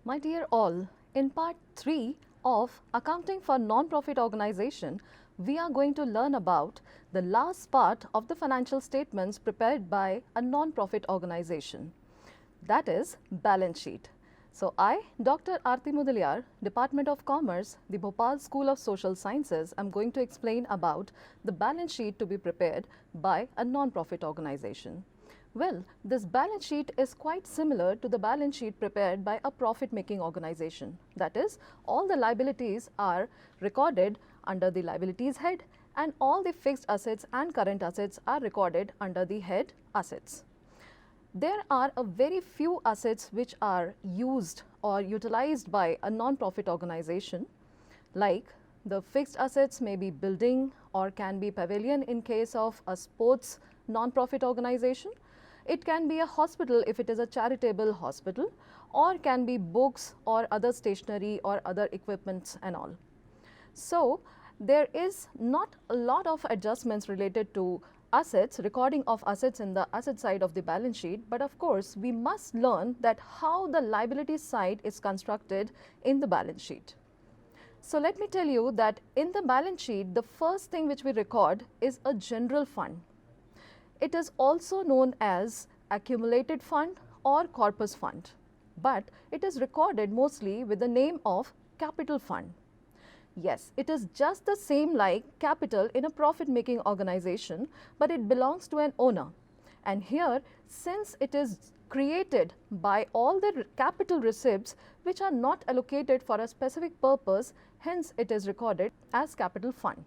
My dear all, in part 3 of Accounting for Non-Profit Organization, we are going to learn about the last part of the financial statements prepared by a non-profit organization, that is balance sheet. So I, Dr. Aarti Mudaliar, Department of Commerce, the Bhopal School of Social Sciences, am going to explain about the balance sheet to be prepared by a non-profit organization. Well, this balance sheet is quite similar to the balance sheet prepared by a profit-making organization. That is, all the liabilities are recorded under the liabilities head and all the fixed assets and current assets are recorded under the head assets. There are a very few assets which are used or utilized by a non-profit organization, like the fixed assets may be building or can be pavilion in case of a sports non-profit organization. It can be a hospital if it is a charitable hospital, or can be books or other stationery or other equipments and all. So there is not a lot of adjustments related to assets, recording of assets in the asset side of the balance sheet, but of course we must learn that how the liability side is constructed in the balance sheet. So let me tell you that in the balance sheet, the first thing which we record is a general fund. It is also known as accumulated fund or corpus fund, but it is recorded mostly with the name of capital fund. Yes, it is just the same like capital in a profit-making organization, but it belongs to an owner. And here, since it is created by all the capital receipts which are not allocated for a specific purpose, hence it is recorded as capital fund.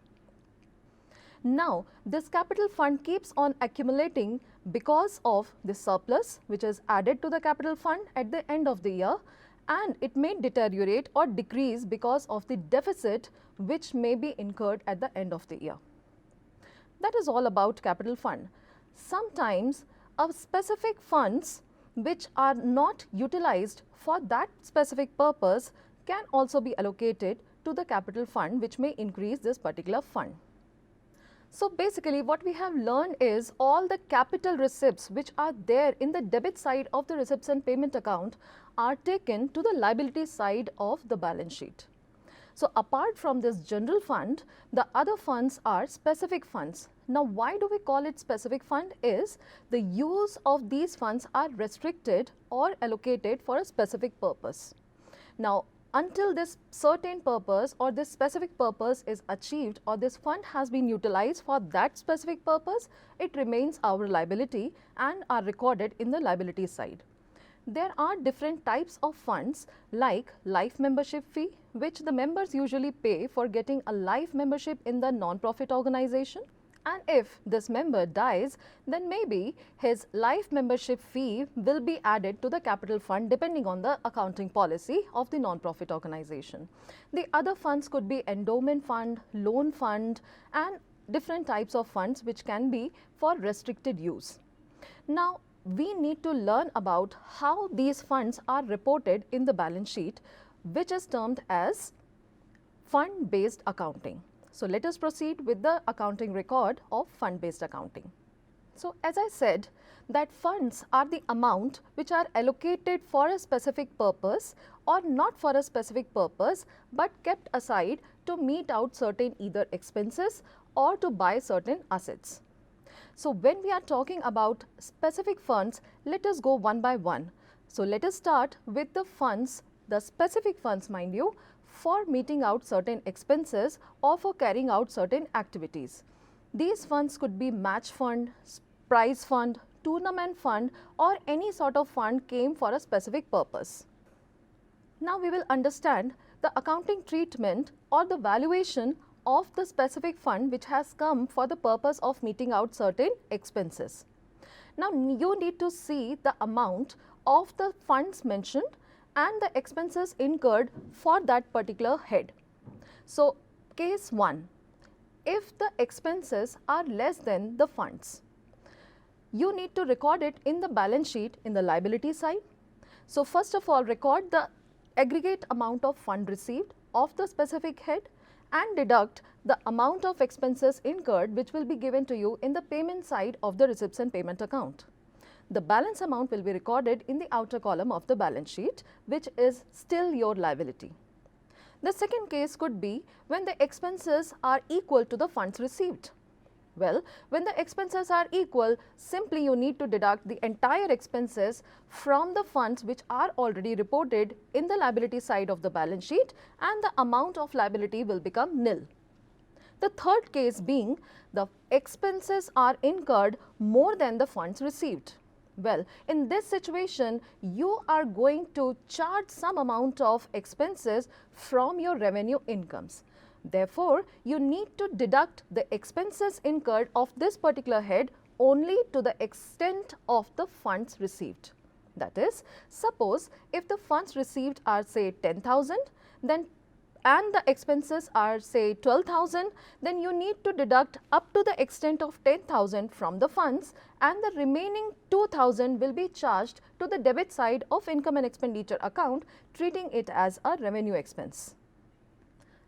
Now, this capital fund keeps on accumulating because of the surplus which is added to the capital fund at the end of the year, and it may deteriorate or decrease because of the deficit which may be incurred at the end of the year. That is all about capital fund. Sometimes a specific funds which are not utilized for that specific purpose can also be allocated to the capital fund, which may increase this particular fund. So basically what we have learned is all the capital receipts which are there in the debit side of the receipts and payment account are taken to the liability side of the balance sheet. So apart from this general fund, the other funds are specific funds. Now why do we call it specific fund is the use of these funds are restricted or allocated for a specific purpose. Now until this certain purpose or this specific purpose is achieved or this fund has been utilized for that specific purpose, it remains our liability and are recorded in the liability side. There are different types of funds like life membership fee, which the members usually pay for getting a life membership in the non-profit organization. And if this member dies, then maybe his life membership fee will be added to the capital fund depending on the accounting policy of the non-profit organization. The other funds could be endowment fund, loan fund, and different types of funds which can be for restricted use. Now, we need to learn about how these funds are reported in the balance sheet, which is termed as fund-based accounting. So let us proceed with the accounting record of fund-based accounting. So as I said that funds are the amount which are allocated for a specific purpose or not for a specific purpose, but kept aside to meet out certain either expenses or to buy certain assets. So when we are talking about specific funds, let us go one by one. So let us start with the funds, the specific funds mind you, for meeting out certain expenses or for carrying out certain activities. These funds could be match fund, prize fund, tournament fund, or any sort of fund came for a specific purpose. Now we will understand the accounting treatment or the valuation of the specific fund which has come for the purpose of meeting out certain expenses. Now you need to see the amount of the funds mentioned and the expenses incurred for that particular head. So case 1, if the expenses are less than the funds, you need to record it in the balance sheet in the liability side. So first of all, record the aggregate amount of fund received of the specific head and deduct the amount of expenses incurred which will be given to you in the payment side of the receipts and payment account. the balance amount will be recorded in the outer column of the balance sheet, which is still your liability. The second case could be when the expenses are equal to the funds received. Well, when the expenses are equal, simply you need to deduct the entire expenses from the funds which are already reported in the liability side of the balance sheet, and the amount of liability will become nil. The third case being the expenses are incurred more than the funds received. Well, in this situation, you are going to charge some amount of expenses from your revenue incomes. Therefore, you need to deduct the expenses incurred of this particular head only to the extent of the funds received. That is, suppose if the funds received are say 10,000, then and the expenses are say 12,000, then you need to deduct up to the extent of 10,000 from the funds, and the remaining 2,000 will be charged to the debit side of income and expenditure account, treating it as a revenue expense.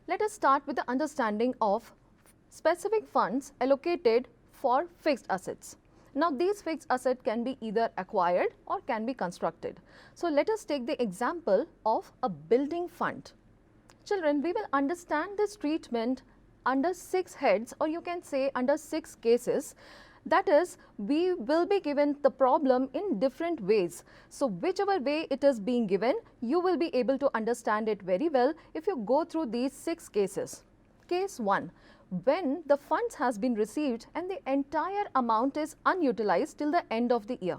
Let us start with the understanding of specific funds allocated for fixed assets. Now, these fixed assets can be either acquired or can be constructed. So, let us take the example of a building fund. Children, we will understand this treatment under 6 heads, or you can say under 6 cases. That is, we will be given the problem in different ways. So, whichever way it is being given, you will be able to understand it very well if you go through these 6 cases. Case 1, when the funds has been received and the entire amount is unutilized till the end of the year.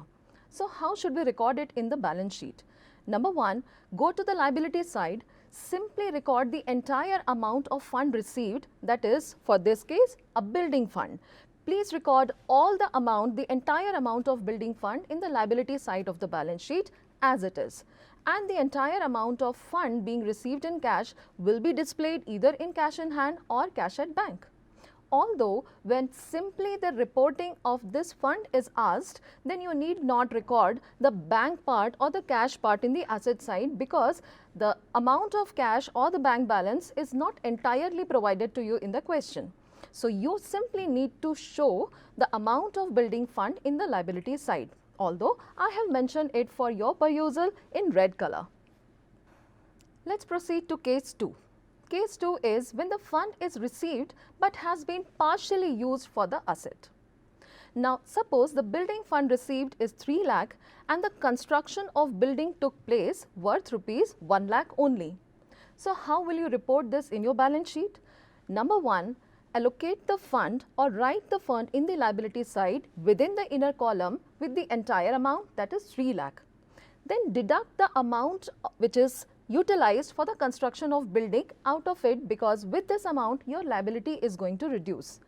So, how should we record it in the balance sheet? Number 1, go to the liability side, simply record the entire amount of fund received, that is, for this case, a building fund. Please record all the amount, the entire amount of building fund in the liability side of the balance sheet as it is. And the entire amount of fund being received in cash will be displayed either in cash in hand or cash at bank. Although when simply the reporting of this fund is asked, then you need not record the bank part or the cash part in the asset side, because the amount of cash or the bank balance is not entirely provided to you in the question. So, you simply need to show the amount of building fund in the liability side, although I have mentioned it for your perusal in red color. Let's proceed to case 2. Case 2 is when the fund is received but has been partially used for the asset. Now, suppose the building fund received is 3 lakh and the construction of building took place worth rupees 1 lakh only. So, how will you report this in your balance sheet? Number 1, allocate the fund or write the fund in the liability side within the inner column with the entire amount, that is 3 lakh. Then deduct the amount which is utilized for the construction of building out of it, because with this amount your liability is going to reduce.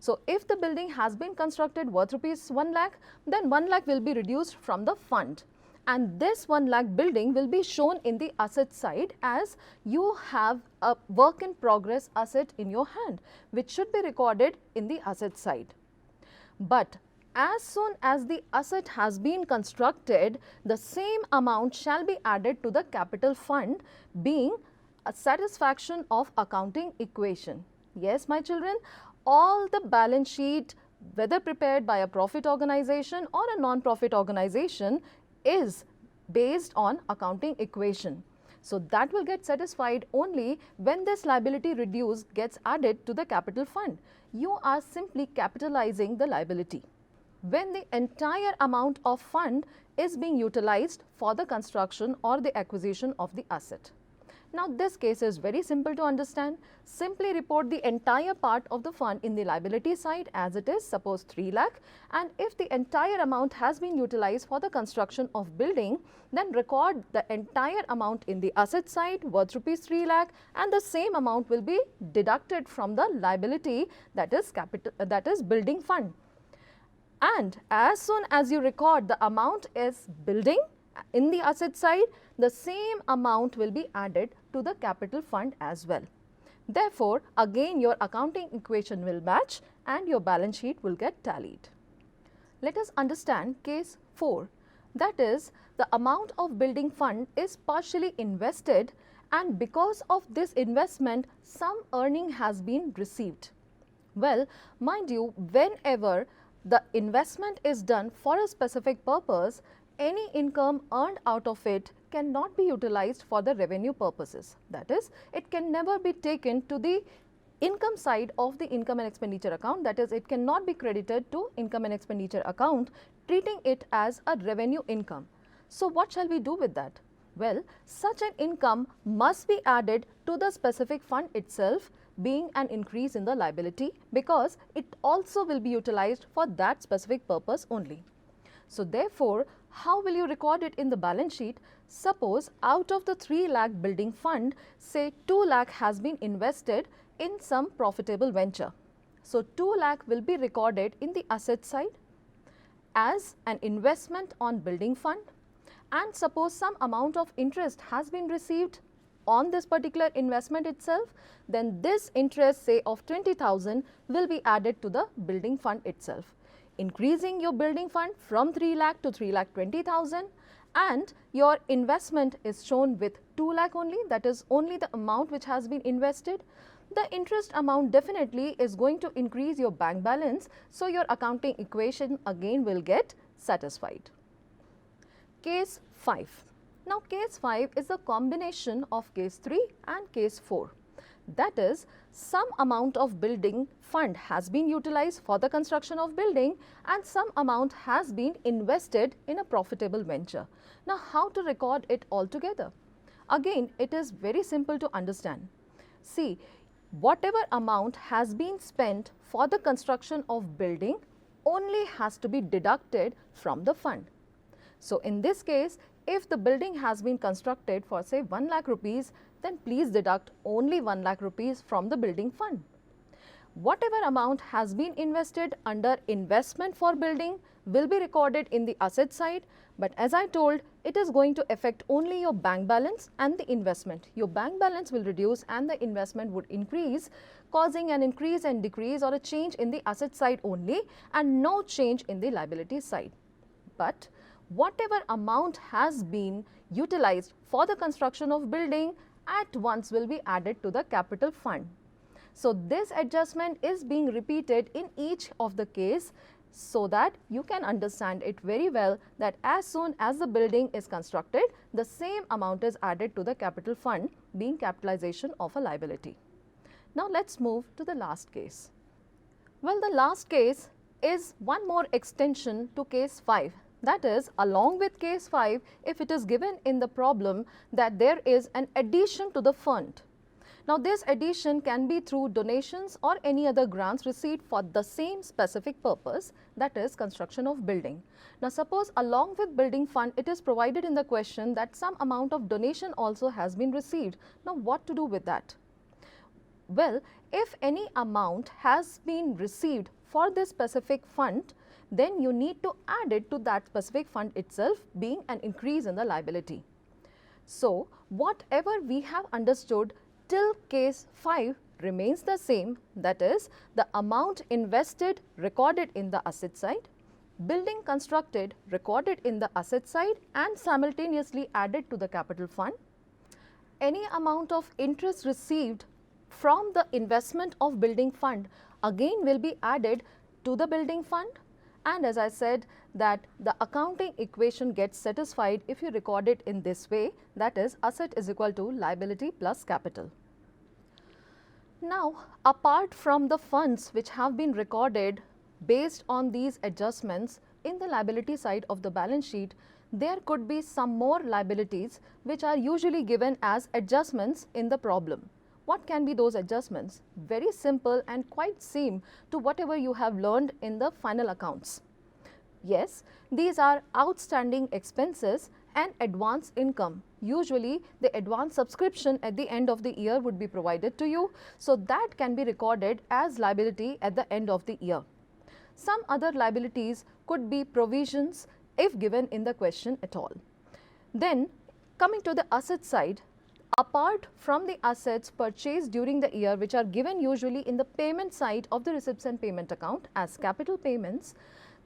So, if the building has been constructed worth rupees 1 lakh, then 1 lakh will be reduced from the fund, and this 1 lakh building will be shown in the asset side as you have a work in progress asset in your hand, which should be recorded in the asset side. But as soon as the asset has been constructed, the same amount shall be added to the capital fund, being a satisfaction of accounting equation. Yes, my children, all the balance sheet, whether prepared by a profit organization or a non-profit organization, is based on accounting equation. So, that will get satisfied only when this liability reduced gets added to the capital fund. You are simply capitalizing the liability when the entire amount of fund is being utilized for the construction or the acquisition of the asset. Now, this case is very simple to understand. Simply report the entire part of the fund in the liability side as it is, suppose 3 lakh, and if the entire amount has been utilized for the construction of building, then record the entire amount in the asset side worth rupees 3 lakh, and the same amount will be deducted from the liability, that is building fund. And as soon as you record the amount is building in the asset side, the same amount will be added to the capital fund as well. Therefore, again your accounting equation will match and your balance sheet will get tallied. Let us understand case 4, that is, the amount of building fund is partially invested, and because of this investment some earning has been received. Well, mind you, whenever the investment is done for a specific purpose, any income earned out of it cannot be utilized for the revenue purposes. That is, it can never be taken to the income side of the income and expenditure account. That is, it cannot be credited to income and expenditure account, treating it as a revenue income. So what shall we do with that? Well, such an income must be added to the specific fund itself, being an increase in the liability, because it also will be utilized for that specific purpose only. So therefore, how will you record it in the balance sheet? Suppose out of the 3 lakh building fund, say 2 lakh has been invested in some profitable venture. So 2 lakh will be recorded in the asset side as an investment on building fund, and suppose some amount of interest has been received on this particular investment itself, then this interest, say of 20,000, will be added to the building fund itself, increasing your building fund from 3 lakh to 3 lakh 20,000, and your investment is shown with 2 lakh only, that is only the amount which has been invested. The interest amount definitely is going to increase your bank balance, so your accounting equation again will get satisfied. Case 5. Now, case 5 is a combination of case 3 and case 4. That is, some amount of building fund has been utilized for the construction of building and some amount has been invested in a profitable venture. Now, how to record it all together? Again, it is very simple to understand. See, whatever amount has been spent for the construction of building only has to be deducted from the fund. So in this case, if the building has been constructed for say 1 lakh rupees, then please deduct only 1 lakh rupees from the building fund. Whatever amount has been invested under investment for building will be recorded in the asset side, but as I told, it is going to affect only your bank balance and the investment. Your bank balance will reduce and the investment would increase, causing an increase and decrease or a change in the asset side only and no change in the liability side. But whatever amount has been utilized for the construction of building at once will be added to the capital fund. So this adjustment is being repeated in each of the case so that you can understand it very well that as soon as the building is constructed, the same amount is added to the capital fund, being capitalization of a liability. Now let's move to the last case. Well, the last case is one more extension to case 5. That is, along with case 5, if it is given in the problem that there is an addition to the fund. Now, this addition can be through donations or any other grants received for the same specific purpose, that is construction of building. Now, suppose along with building fund, it is provided in the question that some amount of donation also has been received. Now, what to do with that? Well, if any amount has been received for this specific fund, then you need to add it to that specific fund itself, being an increase in the liability. So, whatever we have understood till case 5 remains the same, that is, the amount invested recorded in the asset side, building constructed recorded in the asset side and simultaneously added to the capital fund. Any amount of interest received from the investment of building fund again will be added to the building fund. And as I said that the accounting equation gets satisfied if you record it in this way, that is asset is equal to liability plus capital. Now, apart from the funds which have been recorded based on these adjustments in the liability side of the balance sheet, there could be some more liabilities which are usually given as adjustments in the problem. What can be those adjustments? Very simple and quite same to whatever you have learned in the final accounts. Yes, these are outstanding expenses and advance income. Usually, the advance subscription at the end of the year would be provided to you, so that can be recorded as liability at the end of the year. Some other liabilities could be provisions if given in the question at all. Then, coming to the asset side, apart from the assets purchased during the year which are given usually in the payment side of the receipts and payment account as capital payments,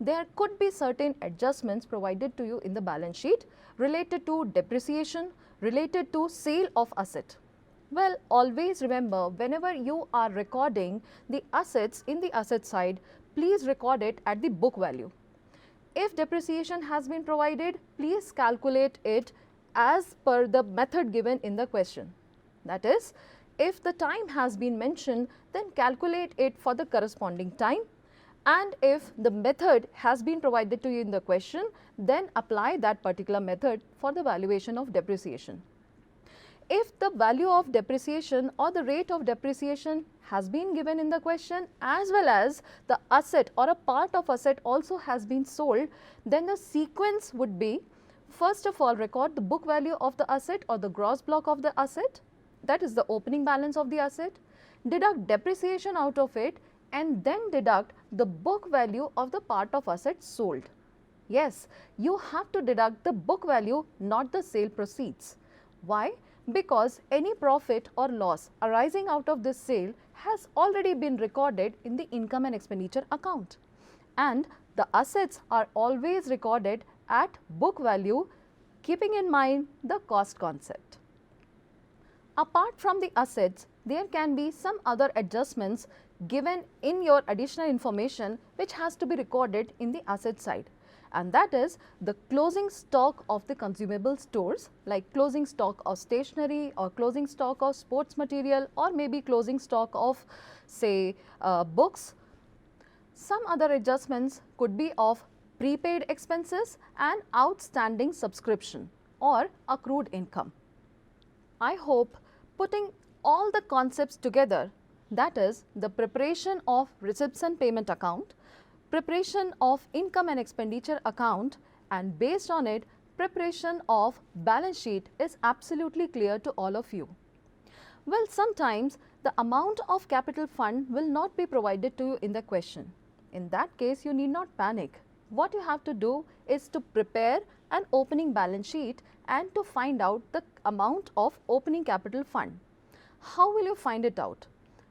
there could be certain adjustments provided to you in the balance sheet related to depreciation, related to sale of asset. Well, always remember, whenever you are recording the assets in the asset side, please record it at the book value. If depreciation has been provided, please calculate it as per the method given in the question. That is, if the time has been mentioned, then calculate it for the corresponding time, and if the method has been provided to you in the question, then apply that particular method for the valuation of depreciation. If the value of depreciation or the rate of depreciation has been given in the question, as well as the asset or a part of asset also has been sold, then the sequence would be, first of all, record the book value of the asset or the gross block of the asset, that is the opening balance of the asset, deduct depreciation out of it, and then deduct the book value of the part of asset sold. Yes, you have to deduct the book value, not the sale proceeds. Why? Because any profit or loss arising out of this sale has already been recorded in the income and expenditure account, and the assets are always recorded at book value, keeping in mind the cost concept. Apart from the assets, there can be some other adjustments given in your additional information which has to be recorded in the asset side, and that is the closing stock of the consumable stores, like closing stock of stationery or closing stock of sports material, or maybe closing stock of say books. Some other adjustments could be of prepaid expenses and outstanding subscription or accrued income. I hope putting all the concepts together, that is the preparation of receipts and payment account, preparation of income and expenditure account, and based on it preparation of balance sheet is absolutely clear to all of you. Well, sometimes the amount of capital fund will not be provided to you in the question. In that case, you need not panic. What you have to do is to prepare an opening balance sheet and to find out the amount of opening capital fund. How will you find it out?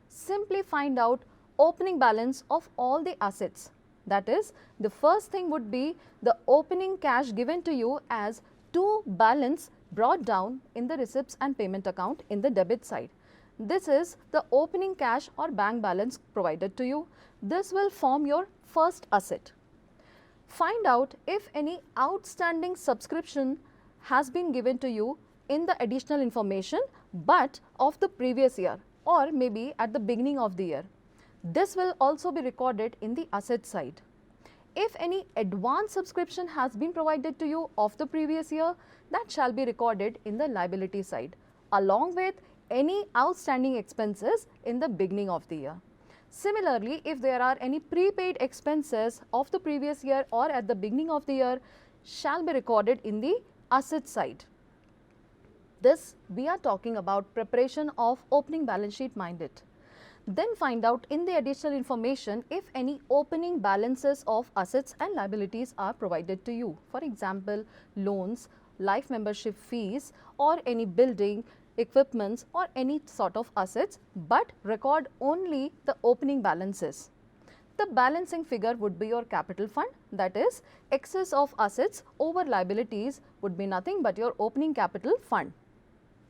Simply find out opening balance of all the assets. That is, the first thing would be the opening cash given to you as to balance brought down in the receipts and payment account in the debit side. This is the opening cash or bank balance provided to you. This will form your first asset. Find out if any outstanding subscription has been given to you in the additional information, but of the previous year or maybe at the beginning of the year. This will also be recorded in the asset side. If any advance subscription has been provided to you of the previous year, that shall be recorded in the liability side, along with any outstanding expenses in the beginning of the year. Similarly, if there are any prepaid expenses of the previous year or at the beginning of the year, shall be recorded in the asset side. This we are talking about preparation of opening balance sheet, mind it. Then find out in the additional information if any opening balances of assets and liabilities are provided to you. For example, loans, life membership fees, or any building, equipments, or any sort of assets, but record only the opening balances. The balancing figure would be your capital fund, that is excess of assets over liabilities would be nothing but your opening capital fund.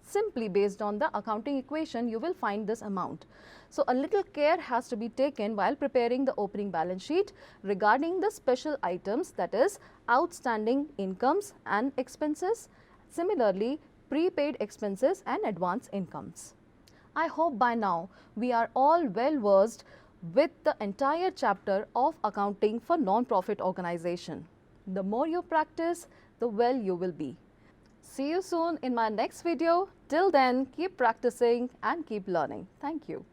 Simply based on the accounting equation, you will find this amount. So, a little care has to be taken while preparing the opening balance sheet regarding the special items, that is outstanding incomes and expenses, similarly prepaid expenses and advance incomes. I hope by now we are all well versed with the entire chapter of accounting for non-profit organization. The more you practice, the well you will be. See you soon in my next video. Till then, keep practicing and keep learning. Thank you.